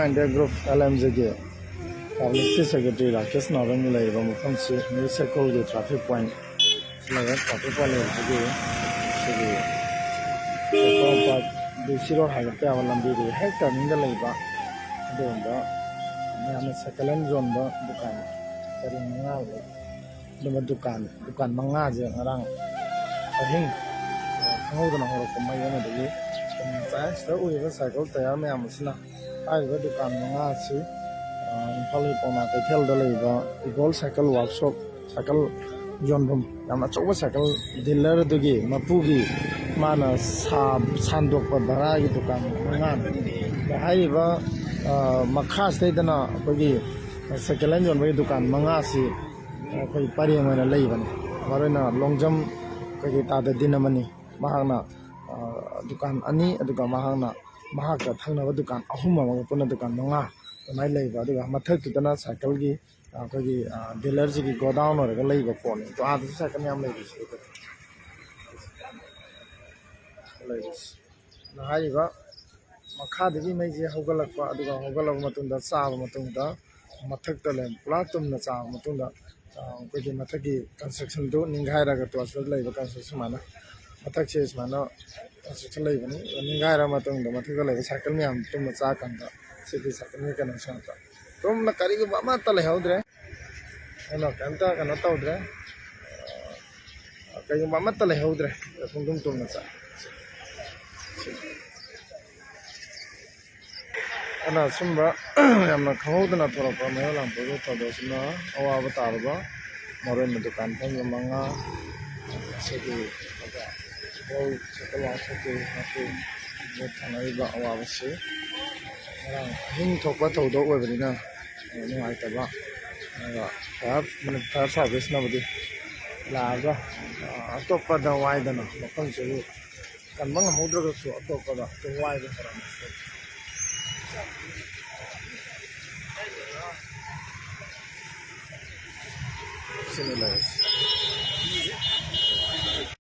India Group LMG Public Secretary Rakesh Naran Labor Mukamsi, Municipal Traffic Point, Traffic Point, the Shiro Hagate Avalambiri, Hector in the labor, the Sakalan Zomba, Dukan, the Dukan Mangazi, Arang, I think, hold on a horror from my own day. The Uva cycle, Tayame Amusina, I go to Kanangasi, in Palipona, they tell the labor, the gold cycle workshop, cycle Jondum, Yamachowa cycle, dealer the game, Mapugi, Mana Sandok, Baragi to Kanangan, the Haiva Makas Tadana, Pagi, Sakalanjon way to Kan Mangasi, Pariam and a Lavan, Marina, long jump, Pagita, the Dinamani, Mahana. Dukan ani aduga mahangna mahaka thangnaba dukan ahum amanga puna dukan manga mai leiba aduga mathak tudana cycle gi akoi dealer ji gi godown oraga leiba phone to adu cycle yam leibi na haiba makha degi mai ji hogalakpa aduga hogalak matunda chaaba matunda mathak talen platum na chaaba matunda koi gi mathak gi construction do ninghai raga to asal leiba construction mana mathak says mana construction like Ningara Matong, the material like Sakamiam, Tumasakanda, city Sakamikan and Santa. From the Karibama Telehodre, and a Kanta cannot out there. Kayumama Telehodre, the Fundum Tumasa. And a Sumba, I am not holding a Toro from Hell and Puruta Dosina, or Avatarba, Morena to Canton, Manga, city. All second last day, not Tanaiba Awasi. Him talk about the dog over dinner. No, I tell perhaps I wish nobody. Laga, a top of the wide and a country. Can Manga Mudra to a top of the wide for similar.